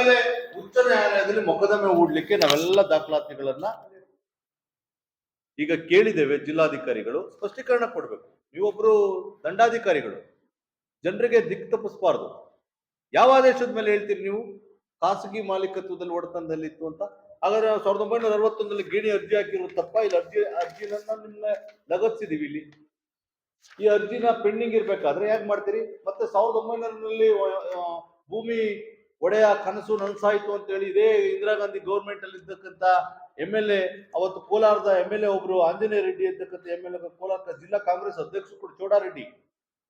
ಮೇಲೆ ಉಚ್ಚ ನ್ಯಾಯಾಲಯದಲ್ಲಿ ಮೊಕದ್ದಮೆ ಹೂಡ್ಲಿಕ್ಕೆ ನಾವೆಲ್ಲ ದಾಖಲಾತಿಗಳನ್ನ ಈಗ ಕೇಳಿದ್ದೇವೆ. ಜಿಲ್ಲಾಧಿಕಾರಿಗಳು ಸ್ಪಷ್ಟೀಕರಣ ಕೊಡ್ಬೇಕು. ನೀವೊಬ್ರು ದಂಡಾಧಿಕಾರಿಗಳು, ಜನರಿಗೆ ದಿಕ್ಕು ತಪ್ಪಿಸಬಾರ್ದು. ಯಾವ ಆದೇಶದ ಮೇಲೆ ಹೇಳ್ತೀರಿ ನೀವು ಖಾಸಗಿ ಮಾಲೀಕತ್ವದಲ್ಲಿ ಒಡೆತನದಲ್ಲಿ ಇತ್ತು ಅಂತ? ಹಾಗಾದ್ರೆ 1961 ಗೇಣಿ ಅರ್ಜಿ ಹಾಕಿರೋದು ತಪ್ಪ? ಇಲ್ಲಿ ಅರ್ಜಿನ ನಿಮ್ನ ಲಗತ್ಸಿದೀವಿ. ಇಲ್ಲಿ ಈ ಅರ್ಜಿನ ಪೆಂಡಿಂಗ್ ಇರ್ಬೇಕಾದ್ರೆ ಯಾಕೆ ಮಾಡ್ತೀರಿ? ಮತ್ತೆ 1900ರಲ್ಲಿ ಭೂಮಿ ಒಡೆಯ ಕನಸು ನನಸಾಯ್ತು ಅಂತ ಹೇಳಿ ಇದೇ ಇಂದಿರಾ ಗಾಂಧಿ ಗೌರ್ಮೆಂಟ್ ಅಲ್ಲಿ ಇದ್ದಕ್ಕಂತ MLA, ಅವತ್ತು ಕೋಲಾರದ MLA ಒಬ್ರು ಆಂಜನೇಯ ರೆಡ್ಡಿ ಅಂತಕ್ಕಂಥ MLA, ಕೋಲಾರ ಜಿಲ್ಲಾ ಕಾಂಗ್ರೆಸ್ ಅಧ್ಯಕ್ಷರು ಕೂಡ ಚೋಡಾರೆಡ್ಡಿ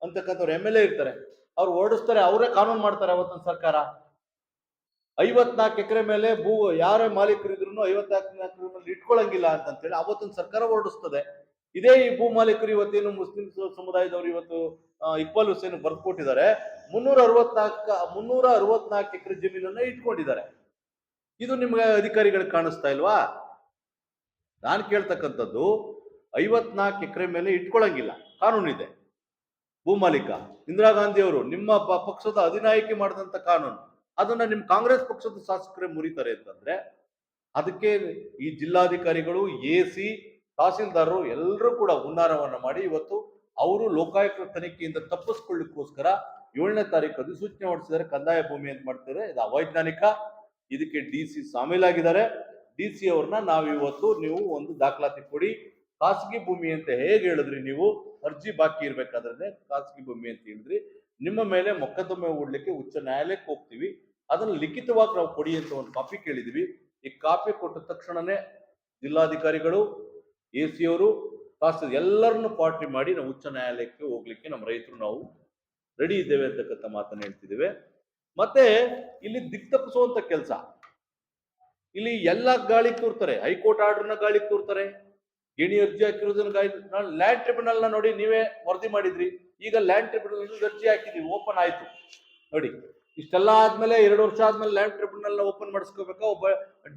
ಅಂತಕ್ಕಂಥವ್ರು MLA ಇರ್ತಾರೆ. ಅವ್ರು ಓಡಿಸ್ತಾರೆ, ಅವರೇ ಕಾನೂನು ಮಾಡ್ತಾರೆ. ಅವತ್ತಿನ ಸರ್ಕಾರ 54 ಎಕರೆ ಮೇಲೆ ಯಾರೇ ಮಾಲೀಕರಿದ್ರು 54 ಎಕರೆ ಮೇಲೆ ಇಟ್ಕೊಳಂಗಿಲ್ಲ ಅಂತೇಳಿ ಅವತ್ತಿನ ಸರ್ಕಾರ ಹೊರಡಿಸ್ತದೆ. ಇದೇ ಈ ಭೂ ಮಾಲೀಕರು ಇವತ್ತೇನು ಮುಸ್ಲಿಂ ಸಮುದಾಯದವರು ಇವತ್ತು ಇಕ್ಬಾಲ್ ಹುಸೇನ್ ಬರ್ಕೊಟ್ಟಿದ್ದಾರೆ. 364 ಎಕರೆ ಜಮೀನನ್ನ ಇಟ್ಕೊಂಡಿದ್ದಾರೆ. ಇದು ನಿಮ್ಗೆ ಅಧಿಕಾರಿಗಳಿಗೆ ಕಾಣಿಸ್ತಾ ಇಲ್ವಾ? ನಾನು ಕೇಳ್ತಕ್ಕಂಥದ್ದು 54 ಎಕರೆ ಮೇಲೆ ಇಟ್ಕೊಳಂಗಿಲ್ಲ, ಕಾನೂನಿದೆ. ಭೂ ಮಾಲೀಕ ಇಂದಿರಾ ಗಾಂಧಿ ಅವರು ನಿಮ್ಮ ಪಕ್ಷದ ಅಧಿನಾಯಕಿ ಮಾಡಿದಂತ ಕಾನೂನು, ಅದನ್ನ ನಿಮ್ ಕಾಂಗ್ರೆಸ್ ಪಕ್ಷದ ಶಾಸಕರೇ ಮುರಿತಾರೆ ಅಂತಂದ್ರೆ ಅದಕ್ಕೆ ಈ ಜಿಲ್ಲಾಧಿಕಾರಿಗಳು, AC, ತಹಸೀಲ್ದಾರರು ಎಲ್ಲರೂ ಕೂಡ ಹುನ್ನಾರವನ್ನ ಮಾಡಿ ಇವತ್ತು ಅವರು ಲೋಕಾಯುಕ್ತ ತನಿಖೆಯಿಂದ ತಪ್ಪಿಸ್ಕೊಳ್ಳಿಕ್ಕೋಸ್ಕರ 7ನೇ ತಾರೀಕು ಅಧಿಸೂಚನೆ ಹೊರಡಿಸಿದ್ದಾರೆ. ಕಂದಾಯ ಭೂಮಿ ಅಂತ ಮಾಡ್ತಾರೆ, ಇದು ಅವೈಜ್ಞಾನಿಕ. ಇದಕ್ಕೆ DC ಶಾಮೀಲಾಗಿದ್ದಾರೆ. DC ಅವ್ರನ್ನ ನಾವಿವತ್ತು ನೀವು ಒಂದು ದಾಖಲಾತಿ ಕೊಡಿ. ಖಾಸಗಿ ಭೂಮಿ ಅಂತ ಹೇಗೆ ಹೇಳಿದ್ರಿ ನೀವು? ಅರ್ಜಿ ಬಾಕಿ ಇರ್ಬೇಕಾದ್ರೆ ಖಾಸಗಿ ಭೂಮಿ ಅಂತ ಹೇಳಿದ್ರಿ. ನಿಮ್ಮ ಮೇಲೆ ಮೊಕದ್ದಮೆ ಹೂಡ್ಲಿಕ್ಕೆ ಉಚ್ಚ ನ್ಯಾಯಾಲಯಕ್ಕೆ ಹೋಗ್ತೀವಿ, ಅದನ್ನು ಲಿಖಿತವಾಗಿ ನಾವು ಕೊಡಿ ಅಂತ ಒಂದು ಕಾಪಿ ಕೇಳಿದ್ವಿ. ಈ ಕಾಪಿ ಕೊಟ್ಟ ತಕ್ಷಣನೇ ಜಿಲ್ಲಾಧಿಕಾರಿಗಳು, AC ಅವರು, ತಹಸೀಲ್ದಾರ್ ಎಲ್ಲರನ್ನು ಪಾರ್ಟಿ ಮಾಡಿ ನಾವು ಉಚ್ಚ ನ್ಯಾಯಾಲಯಕ್ಕೆ ಹೋಗ್ಲಿಕ್ಕೆ ನಮ್ಮ ರೈತರು ನಾವು ರೆಡಿ ಇದ್ದೇವೆ ಅಂತಕ್ಕಂಥ ಮಾತನ್ನ ಹೇಳ್ತಿದ್ದೇವೆ. ಮತ್ತೆ ಇಲ್ಲಿ ದಿಕ್ ತಪ್ಪಿಸುವಂತ ಕೆಲಸ, ಇಲ್ಲಿ ಎಲ್ಲ ಗಾಳಿ ತೂರ್ತಾರೆ. ಹೈಕೋರ್ಟ್ ಆರ್ಡರ್ನ ಗಾಳಿ ತೂರ್ತಾರೆ, ಗೇಣಿ ಅರ್ಜಿ ಹಾಕಿರೋದನ್ನ ಲ್ಯಾಂಡ್ ಟ್ರಿಬ್ಯುನಲ್ ನ ನೋಡಿ, ನೀವೇ ವರದಿ ಮಾಡಿದ್ರಿ. ಈಗ ಲ್ಯಾಂಡ್ ಟ್ರಿಬ್ಯುನಲ್ ಅರ್ಜಿ ಹಾಕಿದೀವಿ, ಓಪನ್ ಆಯ್ತು ನೋಡಿ. ಇಷ್ಟೆಲ್ಲ ಆದ್ಮೇಲೆ 2 ವರ್ಷ ಆದ್ಮೇಲೆ ಲ್ಯಾಂಡ್ ಟ್ರಿಬ್ಯುನಲ್ ನ ಓಪನ್ ಮಾಡಿಸ್ಕೋಬೇಕಾ? ಒಬ್ಬ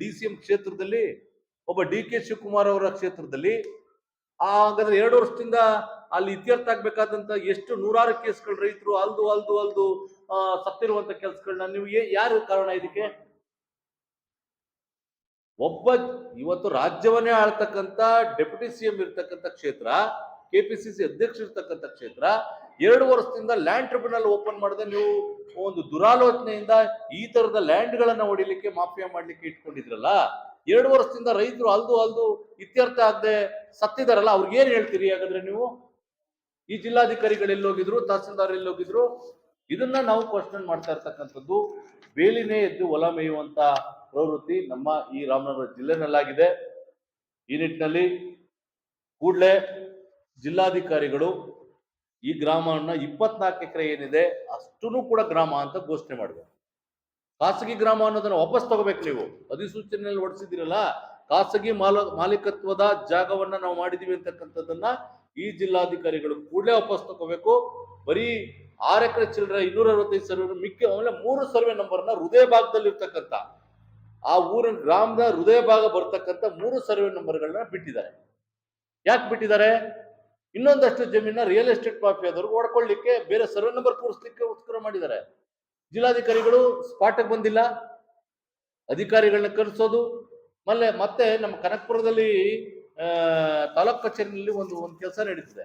DCM ಕ್ಷೇತ್ರದಲ್ಲಿ, ಒಬ್ಬ DK ಶಿವಕುಮಾರ್ ಅವರ ಕ್ಷೇತ್ರದಲ್ಲಿ. ಹಾಗಾದ್ರೆ 2 ವರ್ಷದಿಂದ ಅಲ್ಲಿ ಇತ್ಯರ್ಥ ಆಗ್ಬೇಕಾದಂತ ಎಷ್ಟು ನೂರಾರು ಕೇಸ್ಗಳು ರೈತರು ಅಲ್ದು ಸತ್ತಿರುವಂತ ಕೆಲಸಗಳನ್ನ ನೀವು ಯಾರು ಕಾರಣ ಇದಕ್ಕೆ? ಒಬ್ಬ ಇವತ್ತು ರಾಜ್ಯವನ್ನೇ ಆಳ್ತಕ್ಕಂಥ ಡೆಪ್ಯೂಟಿ CM ಇರ್ತಕ್ಕಂಥ ಕ್ಷೇತ್ರ, KPCC ಅಧ್ಯಕ್ಷ ಇರ್ತಕ್ಕಂಥ ಕ್ಷೇತ್ರ 2 ವರ್ಷದಿಂದ ಲ್ಯಾಂಡ್ ಟ್ರಿಬ್ಯುನಲ್ ಓಪನ್ ಮಾಡದೆ ನೀವು ಒಂದು ದುರಾಲೋಚನೆಯಿಂದ ಈ ತರದ ಲ್ಯಾಂಡ್ ಗಳನ್ನ ಹೊಡಿಲಿಕ್ಕೆ, ಮಾಫಿಯಾ ಮಾಡ್ಲಿಕ್ಕೆ ಇಟ್ಕೊಂಡಿದ್ರಲ್ಲ. 2 ವರ್ಷದಿಂದ ರೈತರು ಅಲ್ದು ಇತ್ಯರ್ಥ ಆಗದೆ ಸತ್ತಿದಾರಲ್ಲ, ಅವ್ರಿಗೆ ಏನ್ ಹೇಳ್ತೀರಿ ಹಾಗಾದ್ರೆ ನೀವು? ಈ ಜಿಲ್ಲಾಧಿಕಾರಿಗಳು ಎಲ್ಲೋಗಿದ್ರು, ತಹಸೀಲ್ದಾರ್ ಎಲ್ಲೋಗಿದ್ರು? ಇದನ್ನ ನಾವು ಕ್ವಶನ್ ಮಾಡ್ತಾ ಇರ್ತಕ್ಕಂಥದ್ದು. ಬೇಲಿನೇ ಎದ್ದು ಹೊಲ ಮೇಯುವಂತ ಪ್ರವೃತ್ತಿ ನಮ್ಮ ಈ ರಾಮನಗರ ಜಿಲ್ಲೆನಲ್ಲಾಗಿದೆ. ಈ ನಿಟ್ಟಿನಲ್ಲಿ ಕೂಡಲೇ ಜಿಲ್ಲಾಧಿಕಾರಿಗಳು ಈ ಗ್ರಾಮವನ್ನ 24 ಎಕರೆ ಏನಿದೆ ಅಷ್ಟೂ ಕೂಡ ಗ್ರಾಮ ಅಂತ ಘೋಷಣೆ ಮಾಡಬೇಕು. ಖಾಸಗಿ ಗ್ರಾಮ ಅನ್ನೋದನ್ನ ವಾಪಸ್ ತಗೋಬೇಕು. ನೀವು ಅಧಿಸೂಚನೆಯಲ್ಲಿ ಹೊರಡಿಸಿದಿರಲ್ಲ, ಖಾಸಗಿ ಮಾಲೀಕತ್ವದ ಜಾಗವನ್ನ ನಾವು ಮಾಡಿದೀವಿ ಅಂತಕ್ಕಂಥದ್ದನ್ನ ಈ ಜಿಲ್ಲಾಧಿಕಾರಿಗಳು ಕೂಡಲೇ ವಾಪಸ್ ತಗೋಬೇಕು. ಬರೀ 6 ಎಕರೆ ಚಿಲ್ಲರೆ 265 ಸರ್ವೆ ಮಿಕ್ಕಿ, ಆಮೇಲೆ 3 ಸರ್ವೆ ನಂಬರ್ನ ಹೃದಯ ಭಾಗದಲ್ಲಿ ಇರ್ತಕ್ಕಂಥ ಆ ಊರಿನ ಗ್ರಾಮದ ಹೃದಯ ಭಾಗ ಬರ್ತಕ್ಕಂಥ 3 ಸರ್ವೆ ನಂಬರ್ಗಳನ್ನ ಬಿಟ್ಟಿದ್ದಾರೆ. ಯಾಕೆ ಬಿಟ್ಟಿದ್ದಾರೆ? ಇನ್ನೊಂದಷ್ಟು ಜಮೀನ ರಿಯಲ್ ಎಸ್ಟೇಟ್ ಮಾಫಿಯಾದವ್ರು ಓಡ್ಕೊಳ್ಳಿಕ್ಕೆ ಬೇರೆ ಸರ್ವೆ ನಂಬರ್ ಕೂರಿಸ್ಲಿಕ್ಕೆ ಉತ್ಕರ ಮಾಡಿದ್ದಾರೆ. ಜಿಲ್ಲಾಧಿಕಾರಿಗಳು ಸ್ಪಾಟ್ಗೆ ಬಂದಿಲ್ಲ, ಅಧಿಕಾರಿಗಳನ್ನ ಕರೆಸೋದು. ಮತ್ತೆ ನಮ್ಮ ಕನಕಪುರದಲ್ಲಿ ತಾಲೂಕ್ ಕಚೇರಿಯಲ್ಲಿ ಒಂದು ಕೆಲಸ ನಡೀತಿದೆ.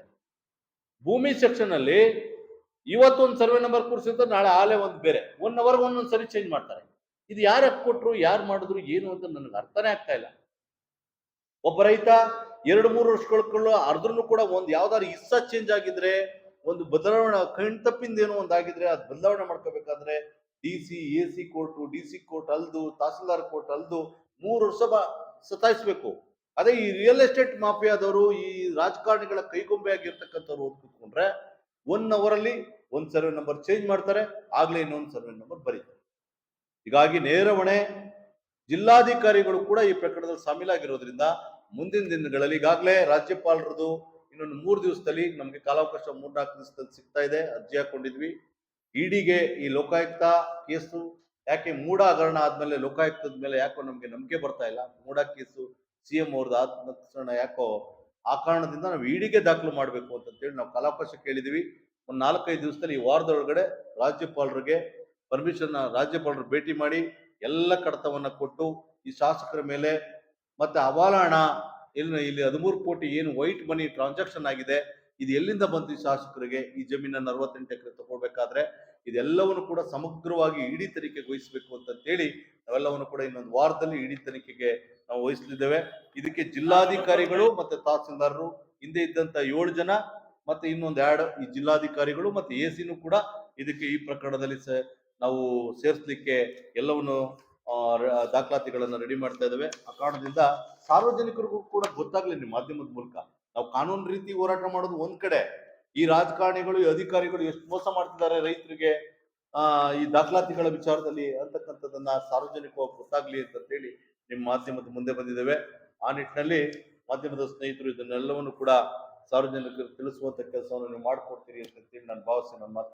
ಭೂಮಿ ಸೆಕ್ಷನ್ ಅಲ್ಲಿ ಇವತ್ತು ಒಂದು ಸರ್ವೆ ನಂಬರ್ ಕೂರಿಸಿದ್ರೆ ನಾಳೆ ಆಲೆ ಒಂದು ಬೇರೆ, 1 ಅವರ್ ಒಂದೊಂದು ಸರಿ ಚೇಂಜ್ ಮಾಡ್ತಾರೆ. ಇದು ಯಾರು ಕೊಟ್ರು, ಯಾರು ಮಾಡಿದ್ರು, ಏನು ಅಂತ ನನಗೆ ಅರ್ಥನೇ ಆಗ್ತಾ ಇಲ್ಲ. ಒಬ್ಬ ರೈತ 2-3 ವರ್ಷಗಳು ಅರ್ಧನು ಕೂಡ ಒಂದು ಯಾವ್ದಾದ್ರು ಇಸ್ಸಾ ಚೇಂಜ್ ಆಗಿದ್ರೆ, ಒಂದು ಬದಲಾವಣೆ ಕಣ್ತಪ್ಪಿಂದ ಏನೋ ಒಂದಾಗಿದ್ರೆ ಅದು ಬದಲಾವಣೆ ಮಾಡ್ಕೋಬೇಕಾದ್ರೆ DC, AC court, DC court ಅಲ್ದು, ತಹಸೀಲ್ದಾರ್ ಕೋರ್ಟ್ ಅಲ್ದು 3 ವರ್ಷ ಸತಾಯಿಸ್ಬೇಕು. ಅದೇ ಈ ರಿಯಲ್ ಎಸ್ಟೇಟ್ ಮಾಫಿಯಾದವರು, ಈ ರಾಜಕಾರಣಿಗಳ ಕೈಗೊಂಬೆ ಆಗಿರ್ತಕ್ಕಂಥವ್ರು ಕೂತ್ಕೊಂಡ್ರೆ 1 ಅವರಲ್ಲಿ ಒಂದು ಸರ್ವೆ ನಂಬರ್ ಚೇಂಜ್ ಮಾಡ್ತಾರೆ, ಆಗ್ಲೇ ಇನ್ನೊಂದು ಸರ್ವೆ ನಂಬರ್ ಬರೀತಾರೆ. ಹೀಗಾಗಿ ನೇರ ಹೊಣೆ ಜಿಲ್ಲಾಧಿಕಾರಿಗಳು ಕೂಡ ಈ ಪ್ರಕರಣದಲ್ಲಿ ಶಾಮೀಲಾಗಿರೋದ್ರಿಂದ ಮುಂದಿನ ದಿನಗಳಲ್ಲಿ, ಈಗಾಗಲೇ ರಾಜ್ಯಪಾಲರದು ಇನ್ನೊಂದು 3 ದಿವಸದಲ್ಲಿ ನಮಗೆ ಕಾಲಾವಕಾಶ 3-4 ದಿವಸದಲ್ಲಿ ಸಿಗ್ತಾ ಇದೆ. ಅರ್ಜಿ ಹಾಕೊಂಡಿದ್ವಿ. EDಗೆ ಈ ಲೋಕಾಯುಕ್ತ ಕೇಸು ಯಾಕೆ ಮೂಢ ಹಗರಣ ಆದ್ಮೇಲೆ ಲೋಕಾಯುಕ್ತದ ಮೇಲೆ ಯಾಕೋ ನಮ್ಗೆ ನಂಬಿಕೆ ಬರ್ತಾ ಇಲ್ಲ. ಮೂಢ ಕೇಸು CM ಅವ್ರದ್ದು ಆದ ತಕ್ಷಣ ಯಾಕೋ ಆ ಕಾರಣದಿಂದ ನಾವು EDಗೆ ದಾಖಲು ಮಾಡಬೇಕು ಅಂತೇಳಿ ನಾವು ಕಾಲಾವಕಾಶ ಕೇಳಿದ್ವಿ. ಒಂದು 4-5 ದಿವಸದಲ್ಲಿ ಈ ವಾರದೊಳಗಡೆ ರಾಜ್ಯಪಾಲರಿಗೆ ಪರ್ಮಿಷನ್, ರಾಜ್ಯಪಾಲರು ಭೇಟಿ ಮಾಡಿ ಎಲ್ಲ ಕಡತವನ್ನ ಕೊಟ್ಟು ಈ ಶಾಸಕರ ಮೇಲೆ ಮತ್ತೆ ಹವಾಲ ಹಣ ಇಲ್ಲಿ 13 ಕೋಟಿ ಏನು ವೈಟ್ ಮನಿ ಟ್ರಾನ್ಸಾಕ್ಷನ್ ಆಗಿದೆ, ಇದು ಎಲ್ಲಿಂದ ಬಂತು ಈ ಶಾಸಕರಿಗೆ? ಈ ಜಮೀನನ್ನು 68 ಎಕರೆ ತಗೊಳ್ಬೇಕಾದ್ರೆ ಇದೆಲ್ಲವನ್ನು ಕೂಡ ಸಮಗ್ರವಾಗಿ ಇಡಿ ತನಿಖೆಗೆ ವಹಿಸಬೇಕು ಅಂತ ಹೇಳಿ ನಾವೆಲ್ಲವನ್ನು ಕೂಡ ಇನ್ನೊಂದು ವಾರದಲ್ಲಿ ಇಡಿ ತನಿಖೆಗೆ ನಾವು ವಹಿಸಲಿದ್ದೇವೆ. ಇದಕ್ಕೆ ಜಿಲ್ಲಾಧಿಕಾರಿಗಳು ಮತ್ತೆ ತಹಸೀಲ್ದಾರರು, ಹಿಂದೆ ಇದ್ದಂತ 7 ಜನ ಮತ್ತೆ ಇನ್ನೊಂದು 2 ಈ ಜಿಲ್ಲಾಧಿಕಾರಿಗಳು ಮತ್ತೆ ಎಸಿನೂ ಕೂಡ ಇದಕ್ಕೆ ಈ ಪ್ರಕರಣದಲ್ಲಿ ನಾವು ಸೇರಿಸಲಿಕ್ಕೆ ಎಲ್ಲವನ್ನು ದಾಖಲಾತಿಗಳನ್ನ ರೆಡಿ ಮಾಡ್ತಾ ಇದ್ದೇವೆ. ಆ ಕಾರಣದಿಂದ ಸಾರ್ವಜನಿಕರಿಗೂ ಕೂಡ ಗೊತ್ತಾಗ್ಲಿ ನಿಮ್ಮ ಮಾಧ್ಯಮದ ಮೂಲಕ. ನಾವು ಕಾನೂನು ರೀತಿ ಹೋರಾಟ ಮಾಡೋದು ಒಂದ್ ಕಡೆ, ಈ ರಾಜಕಾರಣಿಗಳು ಈ ಅಧಿಕಾರಿಗಳು ಎಷ್ಟು ಮೋಸ ಮಾಡ್ತಿದ್ದಾರೆ ರೈತರಿಗೆ ಈ ದಾಖಲಾತಿಗಳ ವಿಚಾರದಲ್ಲಿ ಅಂತಕ್ಕಂಥದ್ದನ್ನ ಸಾರ್ವಜನಿಕವಾಗಿ ಗೊತ್ತಾಗ್ಲಿ ಅಂತ ಹೇಳಿ ನಿಮ್ಮ ಮಾಧ್ಯಮದ ಮುಂದೆ ಬಂದಿದ್ದೇವೆ. ಆ ನಿಟ್ಟಿನಲ್ಲಿ ಮಾಧ್ಯಮದ ಸ್ನೇಹಿತರು ಇದನ್ನೆಲ್ಲವನ್ನು ಕೂಡ ಸಾರ್ವಜನಿಕರು ತಿಳಿಸುವಂತ ಕೆಲಸವನ್ನು ನೀವು ಮಾಡ್ಕೊಡ್ತೀರಿ ಅಂತ ಹೇಳಿ ನಾನು ಭಾವಿಸಿ ನನ್ನ